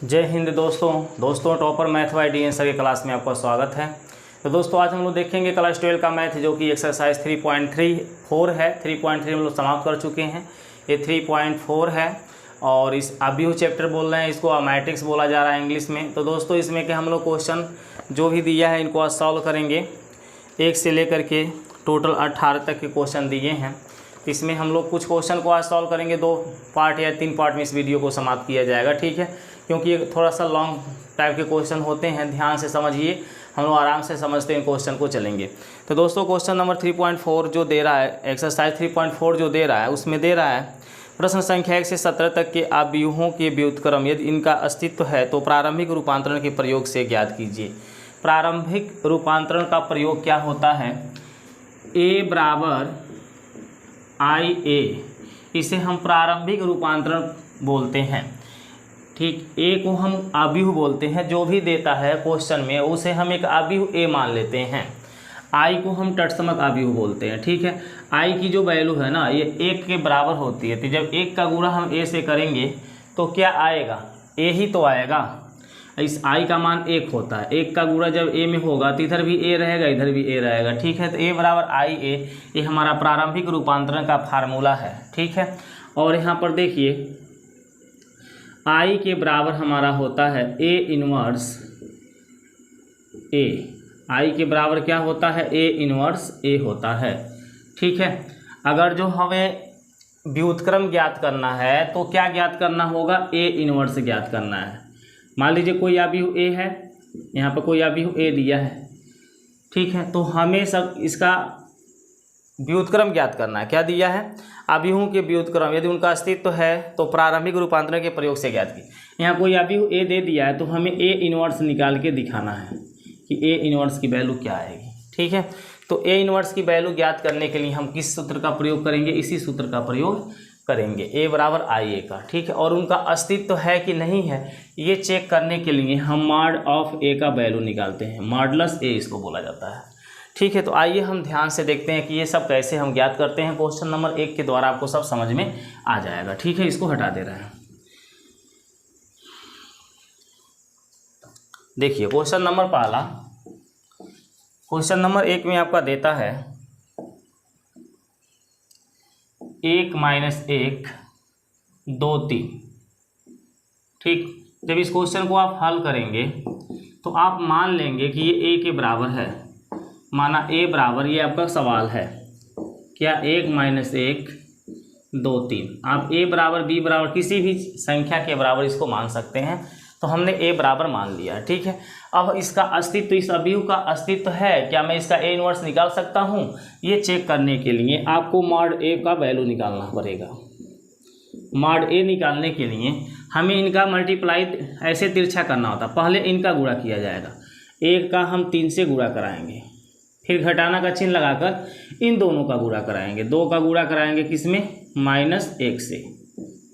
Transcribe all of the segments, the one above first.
जय हिंद दोस्तों topper math bye D sir की क्लास में आपका स्वागत है। तो दोस्तों आज हम लोग देखेंगे क्लास 12 का मैथ जो कि एक्सरसाइज 3.34 है। 3.3 हम लोग समाप्त कर चुके हैं, ये 3.4 है और इस अभी चैप्टर बोल रहे हैं, इसको मैट्रिक्स बोला जा रहा है इंग्लिश में। तो दोस्तों इसमें के हम लोग क्वेश्चन जो भी दिया है इनको आज सॉल्व करेंगे। 1 से लेकर के टोटल 18 तक के क्वेश्चन दिए हैं। इसमें हम लोग कुछ क्वेश्चन को आज सॉल्व करेंगे, 2 पार्ट या 3 पार्ट में इस वीडियो को समाप्त किया जाएगा, ठीक है। क्योंकि ये थोड़ा सा लॉन्ग टाइप के क्वेश्चन होते हैं, ध्यान से समझिए, हम लोग आराम से समझते हैं क्वेश्चन को चलेंगे। तो दोस्तों क्वेश्चन नंबर 3.4 जो दे रहा है, एक्सरसाइज 3.4 जो दे रहा है उसमें दे रहा है प्रश्न संख्या 1 से 17 तक के अवयवों के व्युत्क्रम यदि इनका अस्तित्व है तो प्रारंभिक रूपांतरण के प्रयोग से ज्ञात कीजिए। प्रारंभिक रूपांतरण का प्रयोग क्या होता है? a बराबर आई ए, इसे हम प्रारंभिक रूपांतरण बोलते हैं, ठीक। ए को हम अवयव बोलते हैं, जो भी देता है क्वेश्चन में उसे हम एक अवयव ए मान लेते हैं। आई को हम तत्समक अवयव बोलते हैं, ठीक है। आई की जो वैल्यू है ना ये 1 के बराबर होती है, तो जब 1 का गुणा हम ए से करेंगे तो क्या आएगा? ए ही तो आएगा। इस आई का मान 1 होता है, 1 का गुणा जब ए में होगा तो इधर भी ए रहेगा, इधर भी ए रहेगा, ठीक है। तो ए बराबर आई ए, ये हमारा प्रारंभिक रूपांतरण का फार्मूला है, ठीक है। और यहाँ पर देखिए आई के बराबर हमारा होता है ए इनवर्स ए। आई के बराबर क्या होता है? ए इनवर्स ए होता है, ठीक है। अगर जो हमें व्युत्क्रम ज्ञात करना है तो क्या ज्ञात करना होगा? ए इनवर्स ज्ञात करना है। मान लीजिए कोई अवयव ए है, यहाँ पर कोई अवयव ए दिया है, ठीक है। तो हमें सब इसका व्युत्क्रम ज्ञात करना है। क्या दिया है? अवयवों के व्युत्क्रम यदि उनका अस्तित्व है तो प्रारंभिक रूपांतरण के प्रयोग से ज्ञात की। यहाँ कोई अवयव ए दे दिया है तो हमें ए इनवर्स निकाल के दिखाना है कि ए इनवर्स की वैल्यू क्या आएगी, ठीक है। तो ए इनवर्स की वैल्यू ज्ञात करने के लिए हम किस सूत्र का प्रयोग करेंगे? इसी सूत्र का प्रयोग करेंगे, ए बराबर आई ए का, ठीक है। और उनका अस्तित्व है कि नहीं है ये चेक करने के लिए हम मॉड ऑफ ए का वैल्यू निकालते हैं, मॉडुलस ए इसको बोला जाता है, ठीक है। तो आइए हम ध्यान से देखते हैं कि ये सब कैसे हम ज्ञात करते हैं। क्वेश्चन नंबर 1 के द्वारा आपको सब समझ में आ जाएगा, ठीक है। इसको हटा दे रहे हैं। देखिए क्वेश्चन नंबर पहला, क्वेश्चन नंबर 1 में आपका देता है 1 - 1 2 3, ठीक। जब इस क्वेश्चन को आप हल करेंगे तो आप मान लेंगे कि ये a के बराबर है, माना a बराबर, ये आपका सवाल है क्या? 1 - 1 2 3। आप a बराबर b बराबर किसी भी संख्या के बराबर इसको मान सकते हैं, तो हमने a बराबर मान लिया, ठीक है। अब इसका अस्तित्व, इस अवयव का अस्तित्व है क्या? मैं इसका a इनवर्स निकाल सकता हूँ? ये चेक करने के लिए आपको मॉड a का वैल्यू निकालना पड़ेगा। मॉड a निकालने के लिए हमें इनका मल्टीप्लाई ऐसे तिरछा करना होता, पहले इनका गुणा किया जाएगा, 1 का हम 3 से गुणा कराएंगे, फिर घटाना का चिन्ह लगाकर इन दोनों का गुणा कराएंगे, 2 का गुणा कराएंगे किसमें? -1 से,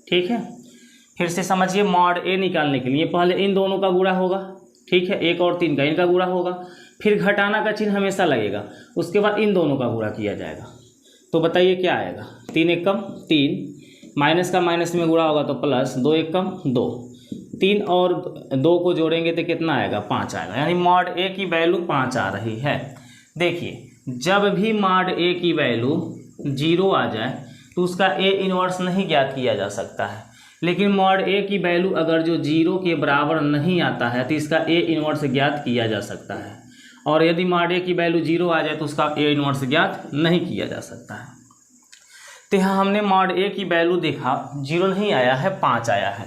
ठीक है। फिर से समझिए, मॉड ए निकालने के लिए पहले इन दोनों का गुणा होगा, ठीक है, 1 और 3 का इनका गुणा होगा, फिर घटाना का चिन्ह हमेशा लगेगा, उसके बाद इन दोनों का गुणा किया जाएगा। तो बताइए क्या आएगा? 3 1 कम 3, माइनस का माइनस में गुणा होगा तो प्लस, 2 1 कम 2, 3 और 2 को जोड़ेंगे तो कितना आएगा? 5 आएगा, यानी मॉड ए की वैल्यू 5 आ रही है। देखिए जब भी मॉड ए की वैल्यू 0 आ जाए तो उसका ए इनवर्स नहीं ज्ञात किया जा सकता है, लेकिन मॉड ए की वैल्यू अगर जो 0 के बराबर नहीं आता है तो इसका ए इनवर्स ज्ञात किया जा सकता है, और यदि मॉड ए की वैल्यू 0 आ जाए तो उसका ए इनवर्स ज्ञात नहीं किया जा सकता है। तो यहाँ हमने मॉड ए की वैल्यू देखा, 0 नहीं आया है, 5 आया है।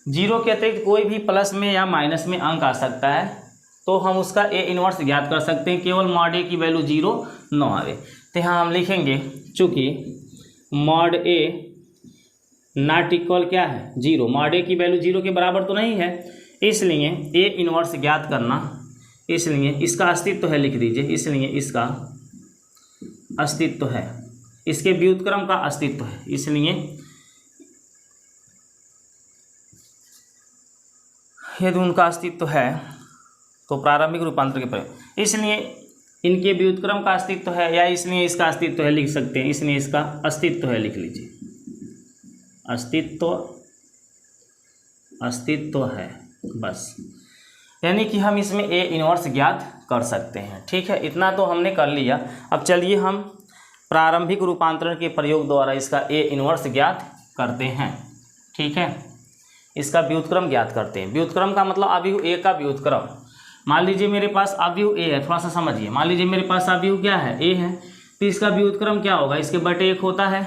0 के अतिरिक्त कोई भी प्लस में या माइनस में अंक आ सकता है तो हम उसका ए इनवर्स ज्ञात कर सकते हैं, केवल मॉड ए की वैल्यू 0 न आवे। तो यहाँ हम लिखेंगे चूँकि मॉड ए नॉट इक्वल क्या है? 0, मॉड ए की वैल्यू 0 के बराबर तो नहीं है, इसलिए ए इनवर्स ज्ञात करना, इसलिए इसका अस्तित्व है, लिख दीजिए, इसलिए इसका अस्तित्व है, इसके व्युत्क्रम का अस्तित्व है, इसलिए यदि उनका अस्तित्व है तो प्रारंभिक रूपांतर के प्रयोग, इसलिए इनके व्युत्क्रम का अस्तित्व है, या इसलिए इसका अस्तित्व है लिख सकते हैं, इसलिए इसका अस्तित्व है लिख लीजिए, अस्तित्व है, बस, यानी कि हम इसमें ए इन्वर्स ज्ञात कर सकते हैं। ठीक है, इतना तो हमने कर लिया। अब चलिए हम प्रारंभिक रूपांतरण के प्रयोग द्वारा इसका ए इन्वर्स ज्ञात करते हैं। ठीक है, इसका व्युत्क्रम ज्ञात करते हैं। व्युत्क्रम का मतलब अवयव ए का व्युत्क्रम। मान लीजिए मेरे पास अवयव ए है, थोड़ा सा समझिए। मान लीजिए मेरे पास अवयव क्या है, ए है, तो इसका व्युत्क्रम क्या होगा, इसके बटे 1 होता है।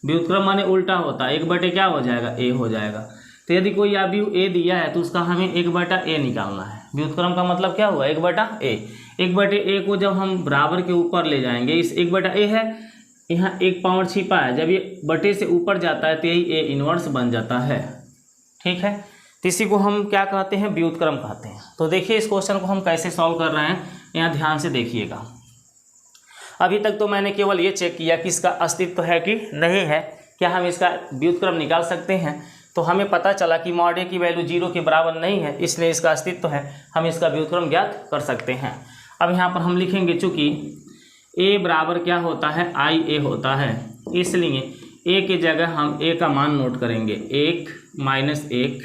व्युत्क्रम माने उल्टा होता है, 1 बटे क्या हो जाएगा, ए हो जाएगा। तो यदि कोई अवयव ए दिया है तो उसका हमें 1 बटा ए निकालना है। व्युत्क्रम का मतलब क्या हुआ, 1 बटा ए। 1 बटे ए को जब हम बराबर के ऊपर ले जाएंगे, इस 1 बटा ए है, यहाँ 1 पावर छिपा है, जब ये बटे से ऊपर जाता है तो यही ए इन्वर्स बन जाता है। ठीक है, तो इसी को हम क्या कहते हैं, व्युत्क्रम कहते हैं। तो देखिए इस क्वेश्चन को हम कैसे सॉल्व कर रहे हैं, यहाँ ध्यान से देखिएगा। अभी तक तो मैंने केवल ये चेक किया कि इसका अस्तित्व है कि नहीं है, क्या हम इसका व्युत्क्रम निकाल सकते हैं। तो हमें पता चला कि मॉड ए की वैल्यू 0 के बराबर नहीं है, इसलिए इसका अस्तित्व है, हम इसका व्युत्क्रम ज्ञात कर सकते हैं। अब यहाँ पर हम लिखेंगे, चूँकि ए बराबर क्या होता है, आई ए होता है, इसलिए ए की जगह हम ए का मान नोट करेंगे। 1 - 1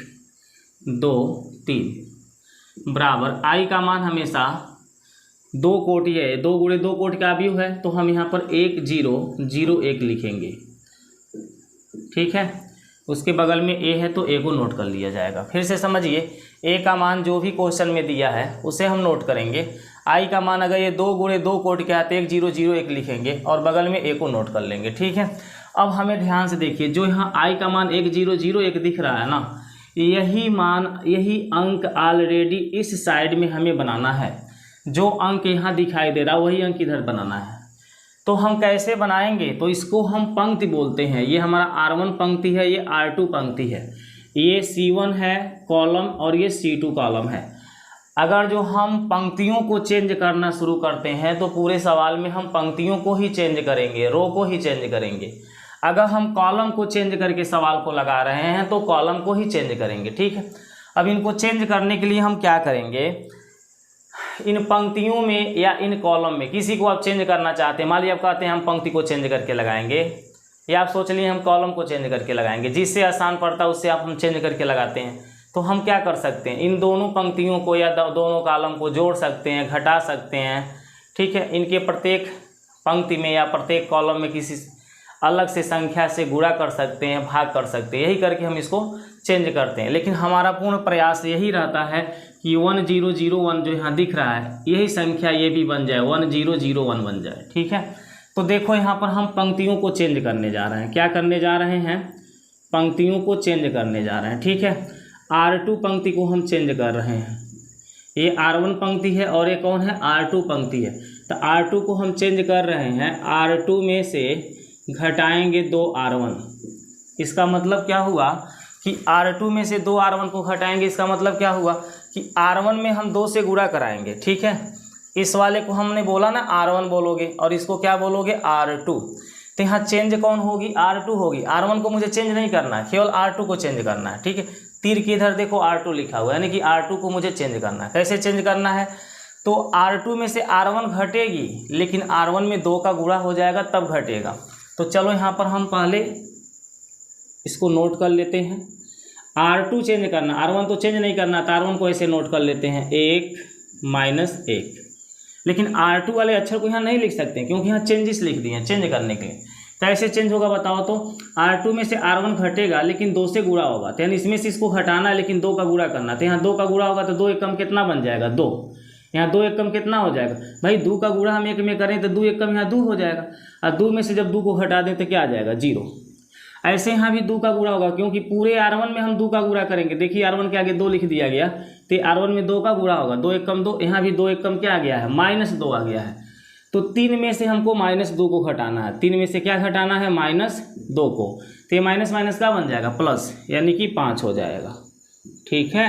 2 3 बराबर आई का मान हमेशा 2 कोटि है, 2 गुणे 2 कोटि का अवयव है, तो हम यहाँ पर 1 0 0 1 लिखेंगे। ठीक है, उसके बगल में ए है तो ए को नोट कर लिया जाएगा। फिर से समझिए, ए का मान जो भी क्वेश्चन में दिया है उसे हम नोट करेंगे। आई का मान अगर ये 2 गुणे 2 कोटि का है तो 1 0 0 1 लिखेंगे और बगल में ए को नोट कर लेंगे। ठीक है, अब हमें ध्यान से देखिए, जो यहाँ आई का मान 1 0 0 1 दिख रहा है ना, यही मान, यही अंक ऑलरेडी इस साइड में हमें बनाना है। जो अंक यहाँ दिखाई दे रहा है वही अंक इधर बनाना है। तो हम कैसे बनाएंगे, तो इसको हम पंक्ति बोलते हैं। ये हमारा R1 पंक्ति है, ये R2 पंक्ति है, ये C1 है कॉलम और ये C2 कॉलम है। अगर जो हम पंक्तियों को चेंज करना शुरू करते हैं तो पूरे सवाल में हम पंक्तियों को ही चेंज करेंगे, रो को ही चेंज करेंगे। अगर हम कॉलम को चेंज करके सवाल को लगा रहे हैं तो कॉलम को ही चेंज करेंगे। ठीक है, अब इनको चेंज करने के लिए हम क्या करेंगे, इन पंक्तियों में या इन कॉलम में किसी को आप चेंज करना चाहते हैं। मान लीजिए आप कहते हैं हम पंक्ति को चेंज करके लगाएंगे, या आप सोच लिए हम कॉलम को चेंज करके लगाएंगे, जिससे आसान पड़ता है उससे आप हम चेंज करके लगाते हैं। तो हम क्या कर सकते हैं, इन दोनों पंक्तियों को या दोनों कॉलम को जोड़ सकते हैं, घटा सकते हैं। ठीक है, इनके प्रत्येक पंक्ति में या प्रत्येक कॉलम में किसी अलग से संख्या से गुणा कर सकते हैं, भाग कर सकते हैं। यही करके हम इसको चेंज करते हैं। लेकिन हमारा पूर्ण प्रयास यही रहता है कि 1 0 0 1 जो यहाँ दिख रहा है, यही संख्या ये भी बन जाए, 1 0 0 1 बन जाए। ठीक है, तो देखो यहाँ पर हम पंक्तियों को चेंज करने जा रहे हैं। क्या करने जा रहे हैं, पंक्तियों को चेंज करने जा रहे हैं। ठीक है, R2 पंक्ति को हम चेंज कर रहे हैं। ये R1 पंक्ति है और ये कौन है, R2 पंक्ति है। तो R2 को हम चेंज कर रहे हैं, R2 में से घटाएंगे 2 R1। इसका मतलब क्या हुआ कि R2 में से 2 R1 को घटाएंगे, इसका मतलब क्या हुआ कि R1 में हम 2 से गुणा कराएंगे। ठीक है, इस वाले को हमने बोला ना R1 बोलोगे और इसको क्या बोलोगे, R2। तो यहाँ चेंज कौन होगी, R2 होगी। R1 को मुझे चेंज नहीं करना है, केवल R2 को चेंज करना है। ठीक है, तीर के इधर देखो R2 लिखा हुआ है, यानी कि R2 को मुझे चेंज करना है। कैसे चेंज करना है, तो R2 में से R1 घटेगी, लेकिन R1 में 2 का गुणा हो जाएगा तब घटेगा। तो चलो यहाँ पर हम पहले इसको नोट कर लेते हैं। R2 चेंज करना, R1 तो चेंज नहीं करना, तो R1 को ऐसे नोट कर लेते हैं, 1 - 1। लेकिन R2 वाले अक्षर को यहाँ नहीं लिख सकते क्योंकि यहाँ चेंजेस लिख दिए हैं चेंज करने के लिए। तो ऐसे चेंज होगा बताओ, तो R2 में से R1 घटेगा लेकिन 2 से गुणा होगा, तो यानी इसमें से इसको घटाना है लेकिन 2 का गुणा करना। तो यहाँ 2 का गुणा होगा तो 2 एकम कितना बन जाएगा, 2। यहाँ 2 एकम कितना हो जाएगा भाई, 2 का गुणा हम 1 में करें तो 2 एकम यहाँ 2 हो जाएगा, और 2 में से जब 2 को घटा दें तो क्या आ जाएगा, 0। ऐसे यहाँ भी 2 का गुणा होगा क्योंकि पूरे R1 में हम 2 का गुणा करेंगे। देखिए R1 के आगे 2 लिख दिया गया, तो R1 में 2 का गुणा होगा, 2 एकम 2, यहाँ भी 2 एकम क्या आ गया है, -2 आ गया है। तो 3 में से हमको -2 को घटाना है। 3 में से क्या घटाना है, -2 को। तो ये माइनस माइनस क्या बन जाएगा, प्लस, यानी कि 5 हो जाएगा। ठीक है,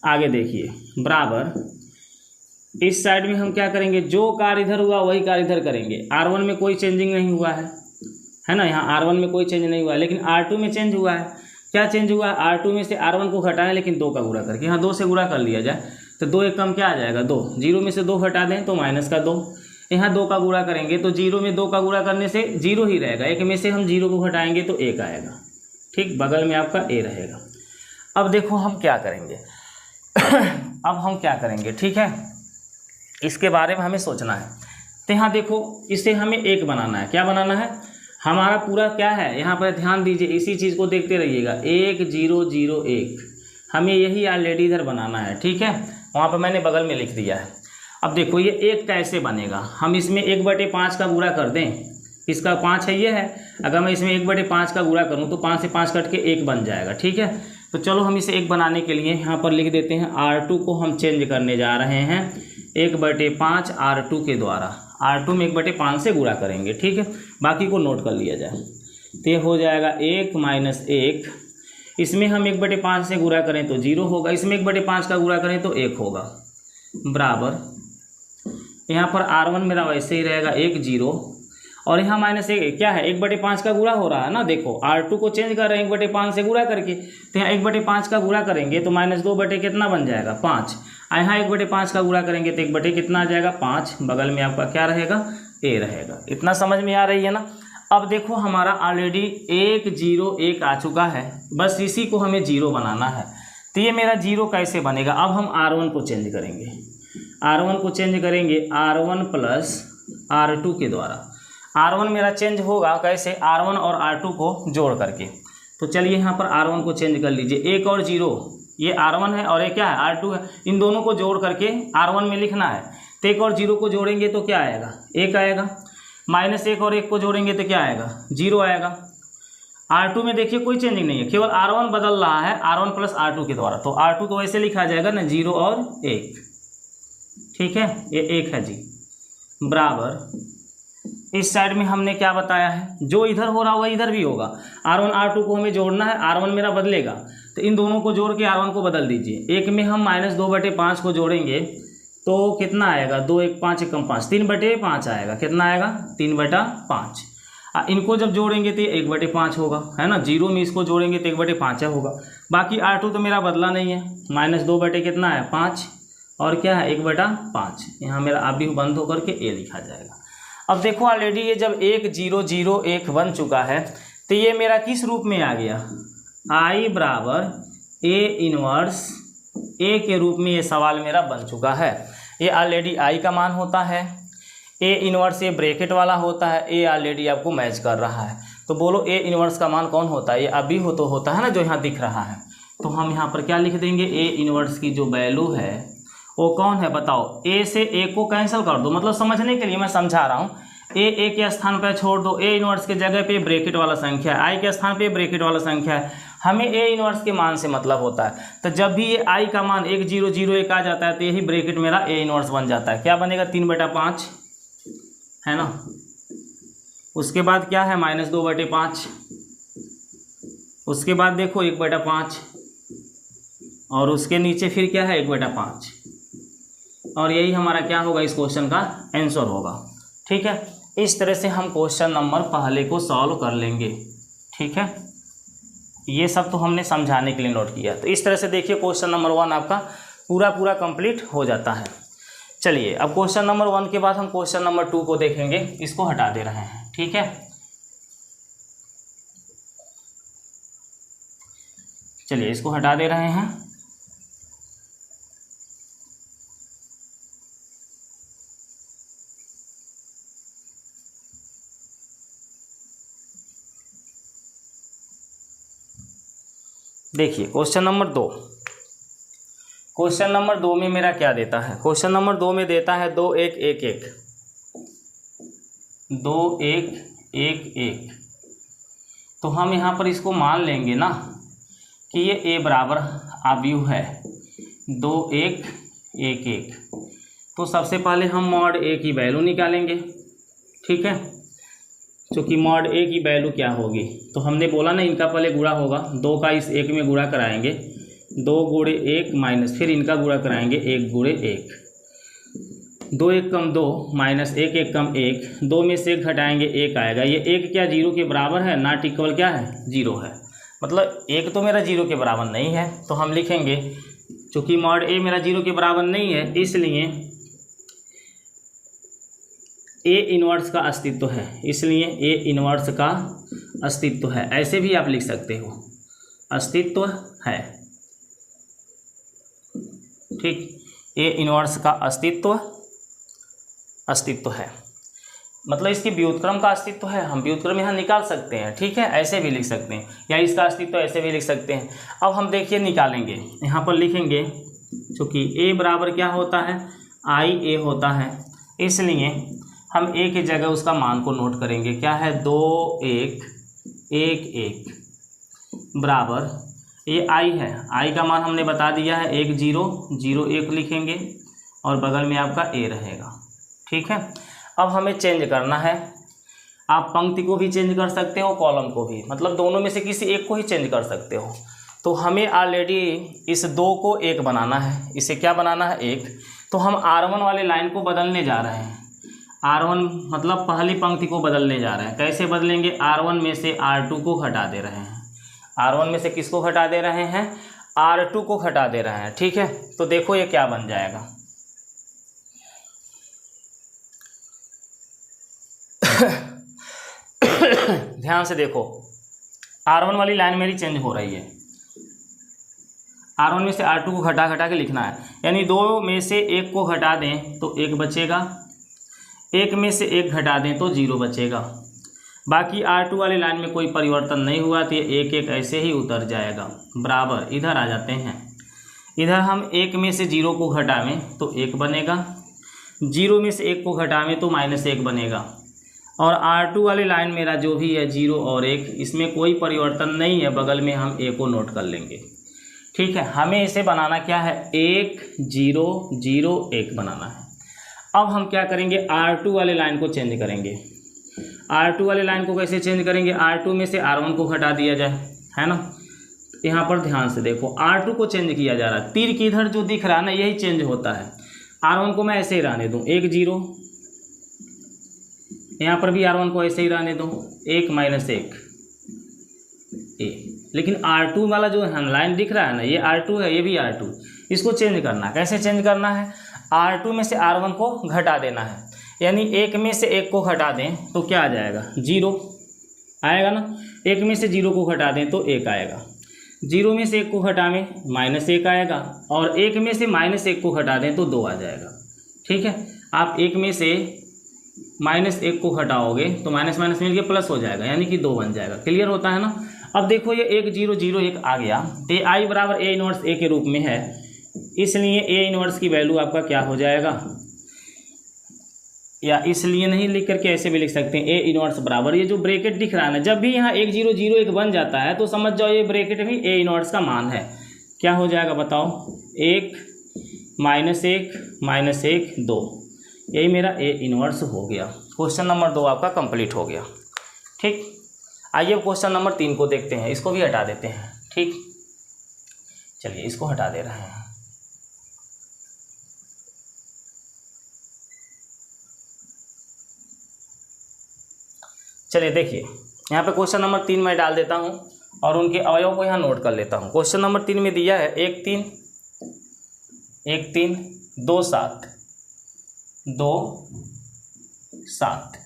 आगे देखिए, बराबर इस साइड में हम क्या करेंगे, जो कार्य इधर हुआ वही कार्य इधर करेंगे। R1 में कोई चेंजिंग नहीं हुआ है ना, यहाँ R1 में कोई चेंज नहीं हुआ है, लेकिन R2 में चेंज हुआ है। क्या चेंज हुआ है, R2 में से R1 को घटाएं लेकिन 2 का गुणा करके, यहाँ 2 से गुणा कर लिया जाए तो 2 एकम क्या आ जाएगा, 2। 0 में से 2 घटा दें तो -2, यहाँ 2 का गुणा करेंगे तो 0 में 2 का गुणा करने से 0 ही रहेगा, 1 में से हम 0 को घटाएंगे तो 1 आएगा। ठीक, बगल में आपका A रहेगा। अब देखो हम क्या करेंगे, अब हम क्या करेंगे, ठीक है, इसके बारे में हमें सोचना है। तो यहाँ देखो, इसे हमें एक बनाना है। क्या बनाना है, हमारा पूरा क्या है, यहाँ पर ध्यान दीजिए, इसी चीज़ को देखते रहिएगा। 1 0 0 1 हमें यही ऑलरेडी इधर बनाना है, ठीक है, वहाँ पर मैंने बगल में लिख दिया है। अब देखो ये एक कैसे बनेगा, हम इसमें 1/5 का गुणा कर दें, इसका 5 है, ये है, अगर मैं इसमें 1/5 का गुणा करूँ तो 5 से 5 कट के 1 बन जाएगा, ठीक है। तो चलो हम इसे 1 बनाने के लिए यहाँ पर लिख देते हैं, R2 को हम चेंज करने जा रहे हैं 1/5 R2 के द्वारा। R2 में 1/5 से गुणा करेंगे, ठीक है, बाकी को नोट कर लिया जाए। तो ये हो जाएगा 1 - 1, इसमें हम 1/5 से गुणा करें तो 0 होगा, इसमें 1/5 का गुणा करें तो 1 होगा, बराबर यहाँ पर R1 मेरा वैसे ही रहेगा 1 0, और यहाँ -1 क्या है, 1/5 का गुणा हो रहा है ना। देखो R2 को चेंज कर रहे हैं 1/5 से गुणा करके, तो यहाँ 1/5 का गुणा करेंगे तो -2 बटे कितना बन जाएगा 5, यहाँ 1/5 का गुणा करेंगे तो 1 बटे कितना आ जाएगा 5, बगल में आपका क्या रहेगा a रहेगा। इतना समझ में आ रही है ना। अब देखो हमारा ऑलरेडी 1 0 1 आ चुका है, बस इसी को हमें 0 बनाना है। तो ये मेरा 0 कैसे बनेगा, अब हम R1 को चेंज करेंगे, R1 को चेंज करेंगे R1 + R2 के द्वारा। R1 मेरा चेंज होगा कैसे, R1 और R2 को जोड़ करके। तो चलिए यहाँ पर R1 को चेंज कर लीजिए, 1 और 0 ये R1 है और ये क्या है R2 है, इन दोनों को जोड़ करके R1 में लिखना है। तो 1 और 0 को जोड़ेंगे तो क्या आएगा 1 आएगा, -1 और 1 को जोड़ेंगे तो क्या आएगा 0 आएगा। R2 में देखिए कोई चेंजिंग नहीं है, केवल R1 बदल रहा है R1 + R2 के द्वारा। तो R2 तो वैसे लिखा जाएगा ना 0 और 1, ठीक है, ये 1 है जी, बराबर इस साइड में हमने क्या बताया है, जो इधर हो रहा है वह इधर भी होगा। R1 R2 को हमें जोड़ना है, R1 मेरा बदलेगा तो इन दोनों को जोड़ के R1 को बदल दीजिए। 1 में हम -2/5 को जोड़ेंगे तो कितना आएगा, 2 1 5 1 5 3/5 आएगा, कितना आएगा 3/5। इनको जब जोड़ेंगे तो 1/5 होगा, है ना, 0 में इसको जोड़ेंगे तो 1/5 होगा। बाकी R2 तो मेरा बदला नहीं है, -2 बटे कितना है 5 और क्या है 1/5, यहाँ मेरा आप भी बंद होकर के a लिखा जाएगा। अब देखो ऑलरेडी ये जब 1 0 0 1 बन चुका है तो ये मेरा किस रूप में आ गया, I बराबर A 1 A के रूप में ये सवाल मेरा बन चुका है। ये ऑलरेडी I का मान होता है, A 1 ये ब्रैकेट वाला होता है, A ऑलरेडी आपको मैच कर रहा है। तो बोलो A 1 का मान कौन होता है, ये अभी होता है ना जो यहाँ दिख रहा है। तो हम यहाँ पर क्या लिख देंगे, A 1 की जो वैल्यू है वो कौन है बताओ, A से A को कैंसिल कर दो, मतलब समझने के लिए मैं समझा रहा हूँ। A के स्थान पर छोड़ दो, A 1 के जगह पे ब्रैकेट वाला संख्या है, I के स्थान पे ब्रैकेट वाला संख्या है, हमें A 1 के मान से मतलब होता है। तो जब भी ये I का मान 1 0 0 1 आ जाता है तो यही ब्रैकेट मेरा A 1 बन जाता है। क्या बनेगा 3/5, है ना। उसके बाद क्या है -2/5, उसके बाद देखो 1/5 और उसके नीचे फिर क्या है 1/5, और यही हमारा क्या होगा इस क्वेश्चन का आंसर होगा, ठीक है। इस तरह से हम क्वेश्चन नंबर पहले को सॉल्व कर लेंगे, ठीक है। ये सब तो हमने समझाने के लिए नोट किया। तो इस तरह से देखिए क्वेश्चन नंबर 1 आपका पूरा कंप्लीट हो जाता है। चलिए अब क्वेश्चन नंबर 1 के बाद हम क्वेश्चन नंबर 2 को देखेंगे, इसको हटा दे रहे हैं, ठीक है। चलिए इसको हटा दे रहे हैं। देखिए क्वेश्चन नंबर 2, क्वेश्चन नंबर 2 में मेरा क्या देता है, क्वेश्चन नंबर 2 में देता है 2 1 1 1 2 1 1 1। तो हम यहाँ पर इसको मान लेंगे ना कि ये A बराबर आव्यूह है 2 1 1 1। तो सबसे पहले हम मॉड A की वैल्यू निकालेंगे, ठीक है। क्योंकि मॉड A की वैल्यू क्या होगी, तो हमने बोला ना इनका पहले गुणा होगा, 2 का इस 1 में गुणा कराएंगे, 2 × 1 माइनस फिर इनका गुणा कराएंगे 1 × 1, 2 1 कम 2 माइनस 1 1 कम 1, 2 में से 1 घटाएंगे 1 आएगा। ये 1 क्या 0 के बराबर है, नॉट इक्वल क्या है 0 है, मतलब 1 तो मेरा 0 के बराबर नहीं है। तो हम लिखेंगे चूँकि मॉड A मेरा 0 के बराबर नहीं है इसलिए A 1 का अस्तित्व है, इसलिए A 1 का अस्तित्व है, ऐसे भी आप लिख सकते हो अस्तित्व है। ठीक, ए इनवर्स का अस्तित्व है, मतलब इसकी व्युत्क्रम का अस्तित्व है। हम व्युत्क्रम यहाँ निकाल सकते हैं, ठीक है, ऐसे भी लिख सकते हैं, या इसका अस्तित्व ऐसे भी लिख सकते हैं। अब हम देखिए निकालेंगे, यहाँ पर लिखेंगे चूँकि ए बराबर क्या होता है, आई ए होता है, इसलिए हम ए की जगह उसका मान को नोट करेंगे। क्या है, 2 1 1 1 बराबर, ये आई है, आई का मान हमने बता दिया है 1 0 0 1 लिखेंगे और बगल में आपका ए रहेगा, ठीक है। अब हमें चेंज करना है, आप पंक्ति को भी चेंज कर सकते हो, कॉलम को भी, मतलब दोनों में से किसी एक को ही चेंज कर सकते हो। तो हमें ऑलरेडी इस 2 को 1 बनाना है, इसे क्या बनाना है 1, तो हम R1 वाले लाइन को बदलने जा रहे हैं। R1 मतलब पहली पंक्ति को बदलने जा रहे हैं। कैसे बदलेंगे, R1 में से R2 को हटा दे रहे हैं। R1 में से किसको हटा दे रहे हैं, R2 को हटा दे रहे हैं, ठीक है। तो देखो ये क्या बन जाएगा, ध्यान से देखो, R1 वाली लाइन मेरी चेंज हो रही है। R1 में से R2 को घटा के लिखना है, यानी 2 में से 1 को घटा दें तो 1 बचेगा, 1 में से 1 घटा दें तो 0 बचेगा। बाकी R2 वाली लाइन में कोई परिवर्तन नहीं हुआ, तो ये 1 1 ऐसे ही उतर जाएगा। बराबर इधर आ जाते हैं, इधर हम 1 में से 0 को घटावें तो 1 बनेगा, 0 में से 1 को घटावें तो -1 बनेगा। और R2 वाली लाइन मेरा जो भी है 0 और 1, इसमें कोई परिवर्तन नहीं है, बगल में हम A को नोट कर लेंगे, ठीक है। हमें इसे बनाना क्या है, 1 0 0 1 बनाना है। अब हम क्या करेंगे, R2 वाले लाइन को चेंज करेंगे। R2 वाले लाइन को कैसे चेंज करेंगे, R2 में से R1 को घटा दिया जाए, है ना। यहाँ पर ध्यान से देखो, R2 को चेंज किया जा रहा है, तीर की इधर जो दिख रहा है ना, यही चेंज होता है। R1 को मैं ऐसे ही रहने दूँ 1 0, यहाँ पर भी R1 को ऐसे ही रहने दूँ 1 -1 ए। लेकिन R2 वाला जो लाइन दिख रहा है ना, ये R2 है, ये भी R2, इसको चेंज करना है। कैसे चेंज करना है, R2 में से R1 को घटा देना है, यानी 1 में से 1 को घटा दें तो क्या आ जाएगा, 0 आएगा ना। 1 में से 0 को घटा दें तो 1 आएगा, 0 में से 1 को घटावें -1 आएगा, और 1 में से -1 को घटा दें तो 2 आ जाएगा, ठीक है। आप 1 में से -1 को घटाओगे तो माइनस माइनस मिल के प्लस हो जाएगा, यानी कि 2 बन जाएगा। क्लियर होता है ना। अब देखो ये 1 0 0 1 आ गया, ए आई बराबर ए इनवर्स ए के रूप में है, इसलिए ए इनवर्स की वैल्यू आपका क्या हो जाएगा, या इसलिए नहीं लिख करके ऐसे भी लिख सकते हैं, ए इनवर्स बराबर, ये जो ब्रैकेट दिख रहा है ना, जब भी यहाँ 1 0 0 1 बन जाता है तो समझ जाओ ये ब्रैकेट में ए इनवर्स का मान है। क्या हो जाएगा बताओ, 1 -1 2, यही मेरा ए इनवर्स हो गया। क्वेश्चन नंबर 2 आपका कंप्लीट हो गया, ठीक। आइए क्वेश्चन नंबर 3 को देखते हैं, इसको भी हटा देते हैं, ठीक। चलिए इसको हटा दे रहे हैं। चलिए देखिए, यहाँ पे क्वेश्चन नंबर 3 मैं डाल देता हूँ और उनके अवयव को यहाँ नोट कर लेता हूँ। क्वेश्चन नंबर 3 में दिया है 1 3 2 7 2 7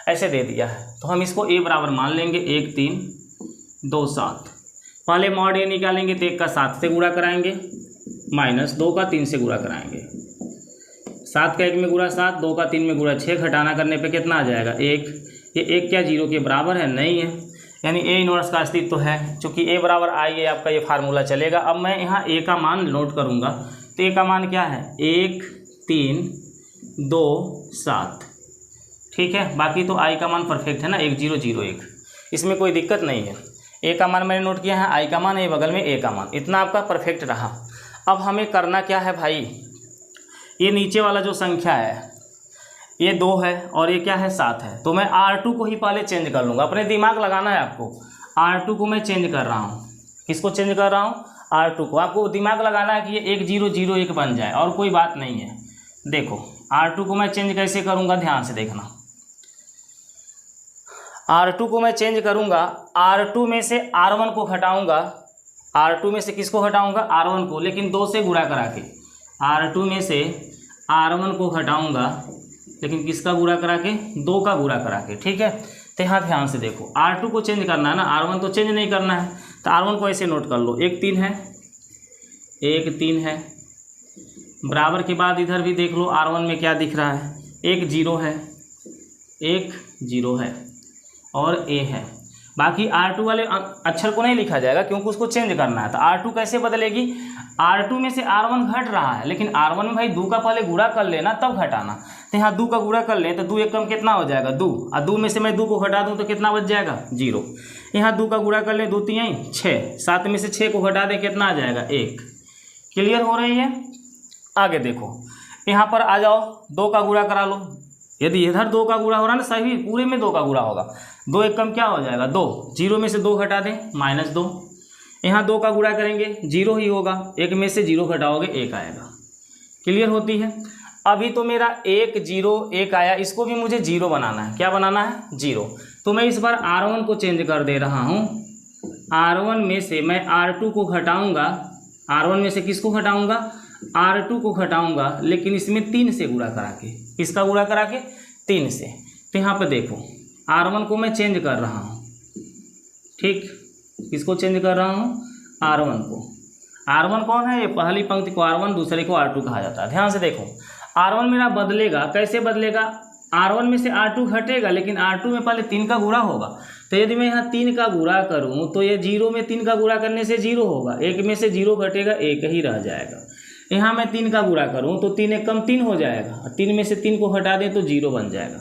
ऐसे दे दिया है, तो हम इसको a बराबर मान लेंगे, 1 3 2 7। पहले मॉड a निकालेंगे तो 1 का 7 से गुणा कराएंगे, -2 का 3 से गुणा कराएंगे, 7 का 1 में गुणा 7, 2 का 3 में गुणा 6, घटाना करने पे कितना आ जाएगा 1। ये 1 क्या 0 के बराबर है, नहीं है, यानी ए इनवर्स का अस्तित्व है। चूँकि a बराबर आई है आपका ये फार्मूला चलेगा। अब मैं यहाँ a का मान नोट करूँगा, तो a का मान क्या है, 1 3 2 7, ठीक है। बाकी तो i का मान परफेक्ट है ना, 1 0 0 1, इसमें कोई दिक्कत नहीं है। a का मान मैंने नोट किया है, i का मान है, बगल में a का मान, इतना आपका परफेक्ट रहा। अब हमें करना क्या है भाई, ये नीचे वाला जो संख्या है ये 2 है और ये क्या है 7 है, तो मैं R2 को ही पहले चेंज कर लूँगा। अपने दिमाग लगाना है आपको, R2 को मैं चेंज कर रहा हूँ। किसको चेंज कर रहा हूँ, R2 को। आपको दिमाग लगाना है कि ये 1 0 0 1 बन जाए, और कोई बात नहीं है। देखो R2 को मैं चेंज कैसे करूँगा, ध्यान से देखना। R2 को मैं चेंज करूँगा, R2 में से R1 को घटाऊँगा, R2 में से किसको घटाऊँगा, R1 को, लेकिन 2 से गुणा करा के। R2 में से R1 को घटाऊँगा, लेकिन किसका गुणा करा के, 2 का गुणा करा के, ठीक है। तो यहाँ ध्यान से देखो, R2 को चेंज करना है ना, R1 तो चेंज नहीं करना है, तो R1 को ऐसे नोट कर लो, 1 3 है, 1 3 है, बराबर के बाद इधर भी देख लो R1 में क्या दिख रहा है, एक जीरो है, एक जीरो है और A है। बाकी R2 वाले अक्षर को नहीं लिखा जाएगा क्योंकि उसको चेंज करना है। तो R2 कैसे बदलेगी, R2 में से R1 घट रहा है, लेकिन R1 में भाई 2 का पहले गुणा कर लेना तब घटाना। तो यहाँ 2 का गुणा कर लें तो 2 एक कम कितना हो जाएगा 2, और 2 में से मैं 2 को घटा दूँ तो कितना बच जाएगा 0। यहाँ 2 का गुणा कर लें 2 3 6, 7 में से 6 को घटा दें कितना आ जाएगा 1। क्लियर हो रही है। आगे देखो यहाँ पर आ जाओ, 2 का गुणा करा लो। यदि इधर 2 का गुणा हो रहा है ना, सभी पूरे में 2 का गुणा होगा, 2 एक कम क्या हो जाएगा 2, 0 में से 2 घटा दें -2। यहाँ 2 का गुणा करेंगे 0 ही होगा, 1 में से 0 घटाओगे 1 आएगा। क्लियर होती है। अभी तो मेरा 1 0 1 आया, इसको भी मुझे 0 बनाना है। क्या बनाना है 0। तो मैं इस बार R1 को चेंज कर दे रहा हूँ। R1 में से मैं R2 को घटाऊँगा, R1 में से किसको घटाऊँगा R2 को घटाऊँगा, लेकिन इसमें 3 से गुणा करा के। किसका गुणा करा के 3 से। तो यहाँ पर देखो R1 को मैं चेंज कर रहा हूँ, ठीक, किसको चेंज कर रहा हूँ R1 को। R1 कौन है, ये पहली पंक्ति को R1 दूसरे को R2 कहा जाता है। ध्यान से देखो R1 मेरा बदलेगा, कैसे बदलेगा, R1 में से R2 घटेगा, लेकिन R2 में पहले 3 का गुणा होगा। तो यदि मैं यहाँ 3 का गुणा करूँ तो ये 0 में 3 का गुणा करने से 0 होगा, 1 में से 0 घटेगा 1 ही रह जाएगा। यहाँ मैं 3 का गुणा करूँ तो 3 एक कम 3 हो जाएगा, और 3 में से 3 को हटा दें तो 0 बन जाएगा।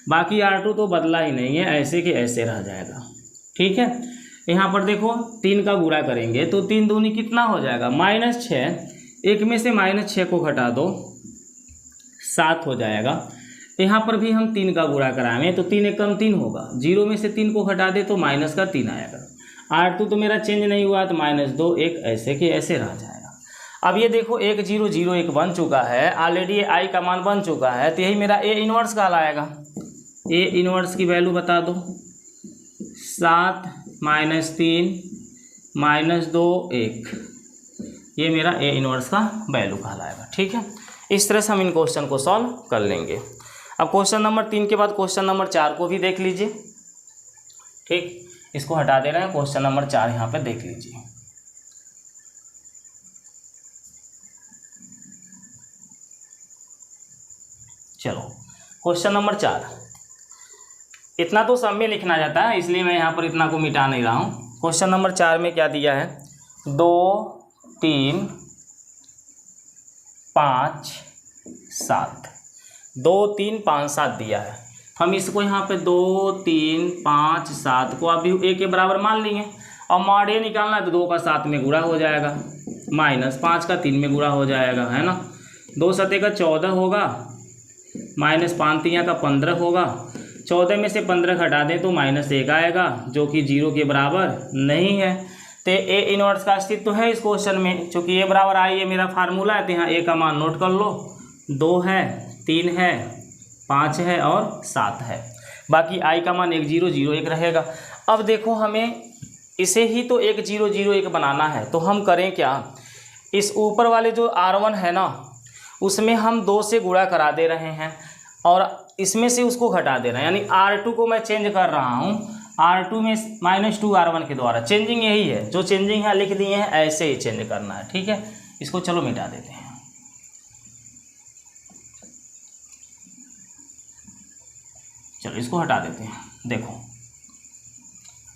बाकी R2 तो बदला ही नहीं है, ऐसे के ऐसे रह जाएगा। ठीक है। यहाँ पर देखो 3 का गुणा करेंगे तो 3 दूनी कितना हो जाएगा -6, 1 में से -6 को घटा दो 7 हो जाएगा। यहाँ पर भी हम 3 का गुणा कराएंगे तो 3 एक कम 3 होगा, 0 में से 3 को घटा दे तो -3 आएगा। R2 तो मेरा चेंज नहीं हुआ तो -2 1 ऐसे के ऐसे रह जाएगा। अब ये देखो 1 0 0 1 बन चुका है ऑलरेडी, ये I का मान बन चुका है, तो यही मेरा A इनवर्स कहलाएगा। A इनवर्स की वैल्यू बता दो, 7 -3 -2 1, ये मेरा A इनवर्स का वैल्यू कहलाएगा। ठीक है, इस तरह से हम इन क्वेश्चन को सॉल्व कर लेंगे। अब क्वेश्चन नंबर 3 के बाद क्वेश्चन नंबर 4 को भी देख लीजिए। ठीक, इसको हटा दे रहे हैं, क्वेश्चन नंबर 4 यहाँ पे देख लीजिए। चलो क्वेश्चन नंबर 4, इतना तो सब में लिखना जाता है इसलिए मैं यहाँ पर इतना को मिटा नहीं रहा हूँ। क्वेश्चन नंबर 4 में क्या दिया है, 2 3 5 7, 2 3 5 7 दिया है। हम इसको यहाँ पे 2 3 5 7 को अभी A के बराबर मान लेंगे, और मॉड A निकालना है तो 2 का 7 में गुणा हो जाएगा, -5 का 3 में गुणा हो जाएगा, है ना। 2 7 का 14 होगा, -5 3 का 15 होगा, 14 में से 15 घटा दें तो -1 आएगा, जो कि 0 के बराबर नहीं है। तो A इनवर्स का अस्तित्व है इस क्वेश्चन में, चूँकि A बराबर I ये मेरा फार्मूला है, तो यहाँ A का मान नोट कर लो, 2 है 3 है 5 है और 7 है। बाकी I का मान 1 0 0 1 रहेगा। अब देखो हमें इसे ही तो 1 0 0 1 बनाना है, तो हम करें क्या, इस ऊपर वाले जो R1 है ना उसमें हम 2 से गुणा करा दे रहे हैं, और इसमें से उसको घटा दे रहे हैं, यानी R2 को मैं चेंज कर रहा हूँ, R2 में -2 R1 के द्वारा। चेंजिंग यही है, जो चेंजिंग है लिख दिए हैं, ऐसे ही चेंज करना है। ठीक है, इसको चलो मिटा देते हैं। चलो इसको हटा देते हैं। देखो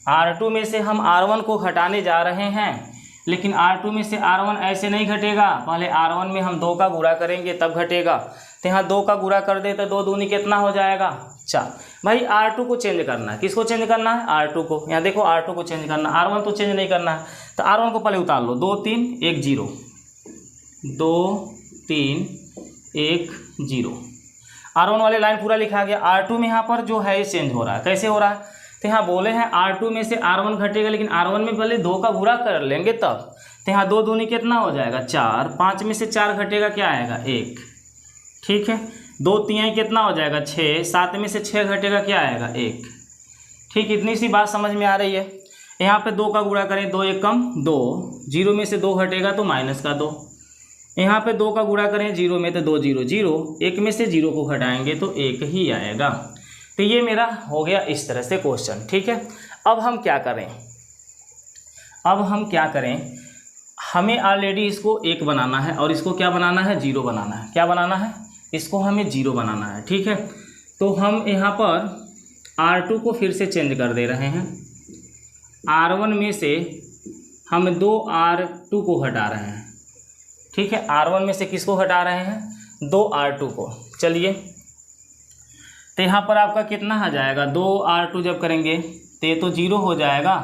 R2 में से हम R1 को घटाने जा रहे हैं, लेकिन R2 में से R1 ऐसे नहीं घटेगा, पहले R1 में हम 2 का गुणा करेंगे तब घटेगा। तो यहाँ 2 का गुणा कर दे तो 2 दूनी कितना हो जाएगा 4। भाई R2 को चेंज करना है, किसको चेंज करना है R2 को। यहाँ देखो R2 को चेंज करना है, R1 तो चेंज नहीं करना है, तो R1 को पहले उतार लो, 2 3 1 0, 2 3 1 0। R1 वाले लाइन पूरा लिखा गया। R2 में यहाँ पर जो है ये चेंज हो रहा है, कैसे हो रहा है, तो यहाँ बोले हैं R2 में से R1 घटेगा, लेकिन R1 में पहले 2 का गुणा कर लेंगे तब। तो यहाँ 2 दूनी कितना हो जाएगा 4, 5 में से 4 घटेगा क्या आएगा 1। ठीक है, 2 3 कितना हो जाएगा 6, 7 में से 6 घटेगा क्या आएगा 1। ठीक, इतनी सी बात समझ में आ रही है। यहाँ पे 2 का गुणा करें, 2 1 कम 2, 0 में से 2 घटेगा तो -2। यहाँ पे 2 का गुणा करें 0 में तो 2 0 0, 1 में से 0 को घटाएंगे तो 1 ही आएगा। तो ये मेरा हो गया इस तरह से क्वेश्चन। ठीक है, अब हम क्या करें, हमें ऑलरेडी इसको 1 बनाना है और इसको क्या बनाना है, 0 बनाना है। क्या बनाना है, इसको हमें 0 बनाना है। ठीक है, तो हम यहाँ पर R2 को फिर से चेंज कर दे रहे हैं। R1 में से हम 2 R2 को हटा रहे हैं। ठीक है, R1 में से किसको हटा रहे हैं, 2 R2 को। चलिए, तो यहाँ पर आपका कितना आ जाएगा, 2 R2 जब करेंगे तो ये तो 0 हो जाएगा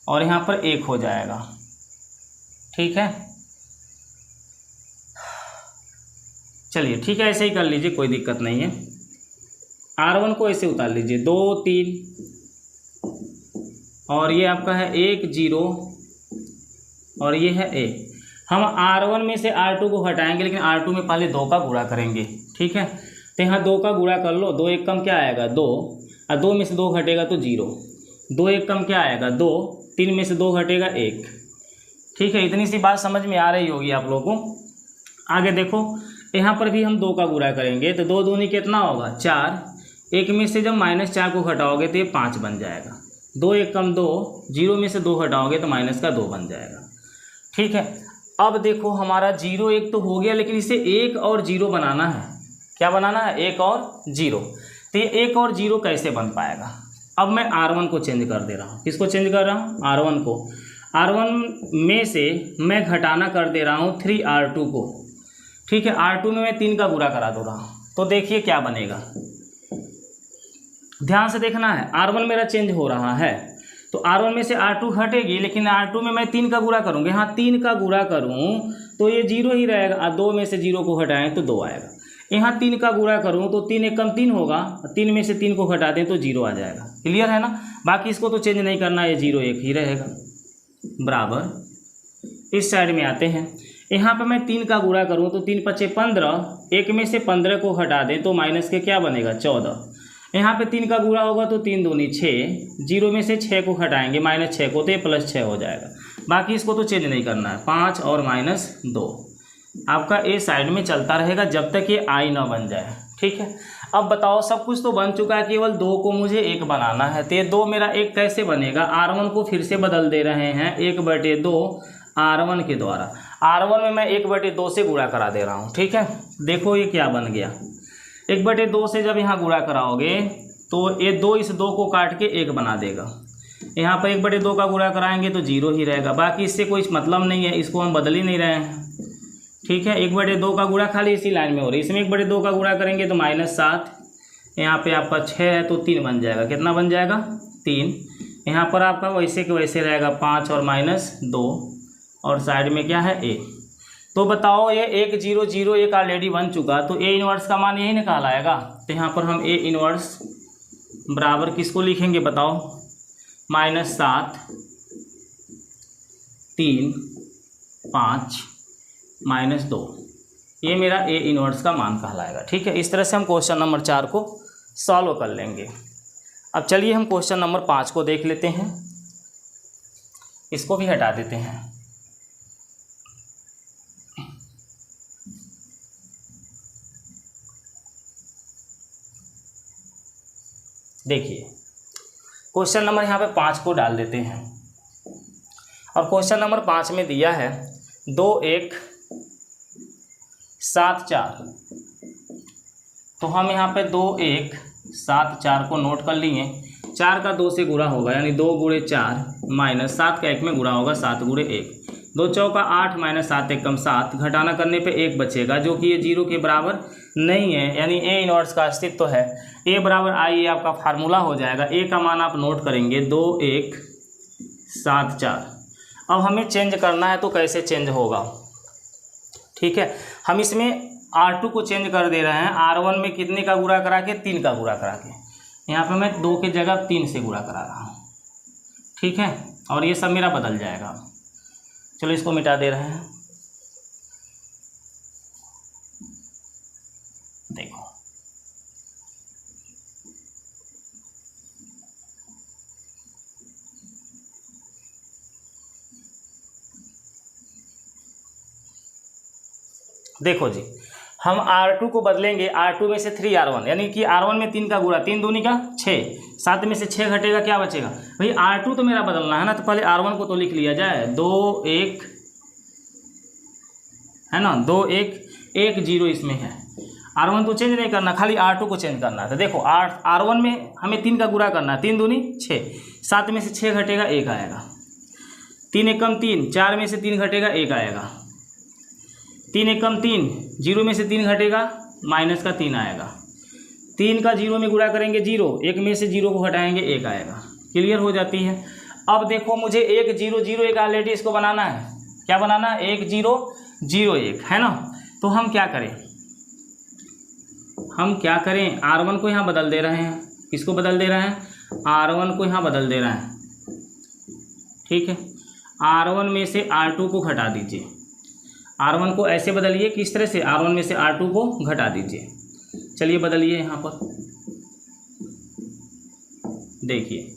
और यहाँ पर 1 हो जाएगा। ठीक है, चलिए ठीक है, ऐसे ही कर लीजिए, कोई दिक्कत नहीं है। R1 को ऐसे उतार लीजिए, 2 3 और ये आपका है 1 0 और ये है 1। हम R1 में से R2 को हटाएंगे, लेकिन R2 में पहले 2 का गुणा करेंगे। ठीक है, तो यहाँ 2 का गुणा कर लो, 2 1 कम क्या आएगा, 2, और 2 में से 2 घटेगा तो 0, 2 1 कम क्या आएगा, 2, 3 में से 2 घटेगा 1। ठीक है, इतनी सी बात समझ में आ रही होगी आप लोगों को। आगे देखो, यहाँ पर भी हम 2 का गुणा करेंगे तो 2 दूनी कितना होगा, 4, 1 में से जब -4 को घटाओगे तो ये 5 बन जाएगा। 2 1 कम 2, 0 में से 2 घटाओगे तो -2 बन जाएगा। ठीक है, अब देखो हमारा 0 1 तो हो गया, लेकिन इसे 1 और 0 बनाना है। क्या बनाना है, 1 और 0। तो ये 1 और 0 कैसे बन पाएगा। अब मैं R1 को चेंज कर दे रहा हूँ। किसको चेंज कर रहा हूँ, R1 को। R1 में से मैं घटाना कर दे रहा हूँ 3 R2 को। ठीक है, R2 में मैं 3 का गुणा करा दो रहा हूँ, तो देखिए क्या बनेगा। ध्यान से देखना है, R1 मेरा चेंज हो रहा है, तो R1 में से R2 हटेगी, लेकिन R2 में मैं 3 का गुणा करूँगी। हाँ, 3 का गुणा करूँ तो ये 0 ही रहेगा, और 2 में से 0 को हटाएं तो 2 आएगा। यहाँ 3 का गुणा करूँ तो 3 1 कम 3 होगा, 3 में से 3 को हटा दें तो 0 आ जाएगा। क्लियर है ना, बाकी इसको तो चेंज नहीं करना, ये 0 1 ही रहेगा। बराबर इस साइड में आते हैं, यहाँ पे मैं 3 का गुणा करूँ तो 3 5 15, 1 में से 15 को हटा दें तो माइनस के क्या बनेगा, 14। यहाँ पे 3 का गुणा होगा तो 3 दूनी 6, 0 में से 6 को हटाएंगे -6 को तो ये +6 हो जाएगा। बाकी इसको तो चेंज नहीं करना है, 5 और -2 आपका ए साइड में चलता रहेगा जब तक ये आई ना बन जाए। ठीक है, अब बताओ, सब कुछ तो बन चुका है, केवल 2 को मुझे 1 बनाना है। तो ये 2 मेरा 1 कैसे बनेगा, R1 को फिर से बदल दे रहे हैं 1/2 R1 के द्वारा। R1 में मैं 1/2 से गुणा करा दे रहा हूँ। ठीक है, देखो ये क्या बन गया, 1/2 से जब यहाँ गुणा कराओगे तो ये 2 इस 2 को काट के 1 बना देगा। यहाँ पर 1/2 का गुणा कराएंगे तो 0 ही रहेगा, बाकी इससे कोई मतलब नहीं है, इसको हम बदल ही नहीं रहे हैं। ठीक है, 1/2 का गुणा खाली इसी लाइन में हो रही है, इसमें 1/2 का गुणा करेंगे तो -7, यहाँ पे आपका 6 है तो 3 बन जाएगा। कितना बन जाएगा, 3। यहाँ पर आपका वैसे के वैसे रहेगा 5 और -2 और साइड में क्या है, a। तो बताओ, ये 1 0 0 1 ऑलरेडी बन चुका, तो a इनवर्स का मान यही निकाल आएगा। तो यहाँ पर हम a इनवर्स बराबर किसको लिखेंगे बताओ, -7 3 5 -2, ये मेरा a इनवर्स का मान कहलाएगा। ठीक है, इस तरह से हम क्वेश्चन नंबर 4 को सॉल्व कर लेंगे। अब चलिए हम क्वेश्चन नंबर 5 को देख लेते हैं, इसको भी हटा देते हैं। देखिए, क्वेश्चन नंबर यहाँ पे 5 को डाल देते हैं, और क्वेश्चन नंबर 5 में दिया है 2 1 7 4। तो हम यहाँ पे 2 1 7 4 को नोट कर लिए। 4 का 2 से गुणा होगा, यानी 2 × 4 -7 का 1 में गुणा होगा, 7 × 1, 2 चौका 8 -7 1 कम 7, घटाना करने पे 1 बचेगा, जो कि ये 0 के बराबर नहीं है, यानी a इनवर्स का अस्तित्व तो है। a बराबर आई, ये आपका फार्मूला हो जाएगा। a का मान आप नोट करेंगे 2 1 7 4। अब हमें चेंज करना है, तो कैसे चेंज होगा। ठीक है, हम इसमें R2 को चेंज कर दे रहे हैं, R1 में कितने का गुणा करा के, 3 का गुणा करा के। यहाँ पे मैं 2 की जगह 3 से गुणा करा रहा हूँ। ठीक है, और ये सब मेरा बदल जाएगा। चलो इसको मिटा दे रहे हैं। देखो, देखो जी, हम R2 को बदलेंगे, R2 में से 3 R1, यानी कि R1 में 3 का गुणा, 3 दूनी का 6, 7 में से 6 घटेगा, क्या बचेगा भाई, R2 तो मेरा बदलना है ना, तो पहले R1 को तो लिख लिया जाए। 2 1 है ना, 2 1 1 0 इसमें है। R1 तो चेंज नहीं करना, खाली R2 को चेंज करना है। तो देखो R1 में हमें 3 का गुणा करना है, 3 दूनी 6, 7 में से 6 घटेगा 1 आएगा, 3 एकम 3, 4 में से 3 घटेगा 1 आएगा, 3 एकम 3, 0 में से 3 घटेगा माइनस का 3 आएगा, 3 का 0 में गुणा करेंगे 0, 1 में से 0 को घटाएंगे 1 आएगा। क्लियर हो जाती है। अब देखो मुझे 1 0 0 1 ऑलरेडी इसको बनाना है। क्या बनाना है? 1 0 0 1, है ना। तो हम क्या करें, R1 को यहाँ बदल दे रहे हैं। किसको बदल दे रहे हैं? R1 को यहाँ बदल दे रहे हैं। ठीक है, R1 में से R2 को घटा दीजिए। R1 को ऐसे बदलिए, किस तरह से? R1 में से R2 को घटा दीजिए। चलिए बदलिए यहाँ पर, देखिए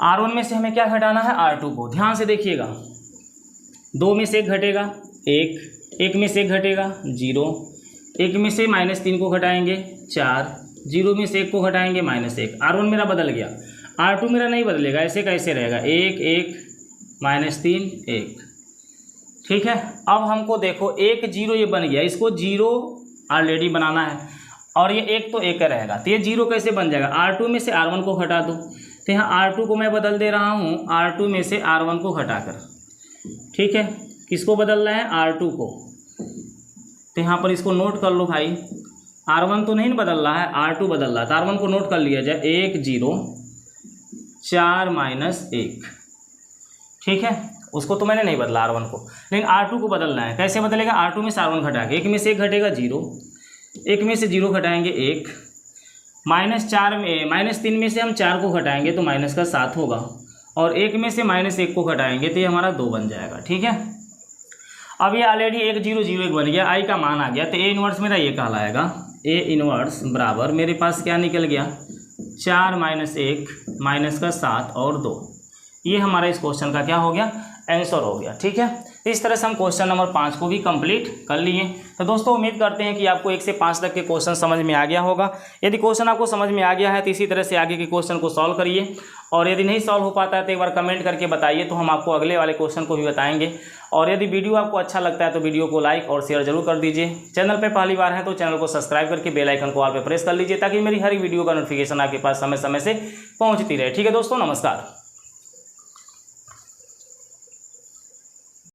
R1 में से हमें क्या घटाना है? R2 को। ध्यान से देखिएगा, 2 में से 1 घटेगा 1, 1 में से 1 घटेगा 0, 1 में से -3 को घटाएंगे 4, 0 में से 1 को घटाएंगे -1। R1 मेरा बदल गया, R2 मेरा नहीं बदलेगा। ऐसे कैसे रहेगा? 1 1 -3 1। ठीक है, अब हमको देखो 1 0 ये बन गया, इसको 0 ऑलरेडी बनाना है और ये 1 तो 1 रहेगा। तो ये 0 कैसे बन जाएगा? R2 में से R1 को घटा दो। तो यहाँ R2 को मैं बदल दे रहा हूँ R2 में से R1 को घटाकर। ठीक है, किसको बदलना है? R2 को। तो यहाँ पर इसको नोट कर लो भाई, R1 तो नहीं बदल रहा है, R2 बदल रहा है। तो R1 को नोट कर लिया जाए, 1 0 4 -1। ठीक है, उसको तो मैंने नहीं बदला R1 को, लेकिन R2 को बदलना है। कैसे बदलेगा? R2 में से R1 घटा के, 1 में से 1 घटेगा 0, 1 में से 0 घटाएंगे 1, -4 में -3 में से हम 4 को घटाएंगे तो माइनस का 7 होगा, और 1 में से -1 को घटाएंगे तो ये हमारा 2 बन जाएगा। ठीक है, अब ये ऑलरेडी 1 0 0 1 बन गया, आई का मान आ गया। तो A इनवर्स मेरा ये कहलाएगा। A इनवर्स बराबर मेरे पास क्या निकल गया? 4 -1 माइनस का 7 और 2। ये हमारा इस क्वेश्चन का क्या हो गया? आंसर हो गया। ठीक है, इस तरह से हम क्वेश्चन नंबर 5 को भी कंप्लीट कर लिए। तो दोस्तों उम्मीद करते हैं कि आपको 1 से 5 तक के क्वेश्चन समझ में आ गया होगा। यदि क्वेश्चन आपको समझ में आ गया है तो इसी तरह से आगे के क्वेश्चन को सॉल्व करिए, और यदि नहीं सॉल्व हो पाता है तो एक बार कमेंट करके बताइए, तो हम आपको अगले वाले क्वेश्चन को भी बताएंगे। और यदि वीडियो आपको अच्छा लगता है तो वीडियो को लाइक और शेयर जरूर कर दीजिए। चैनल पर पहली बार है तो चैनल को सब्सक्राइब करके बेल आइकन को ऑल पे प्रेस कर लीजिए, ताकि मेरी हर वीडियो का नोटिफिकेशन आपके पास समय समय से पहुँचती रहे। ठीक है दोस्तों, नमस्कार।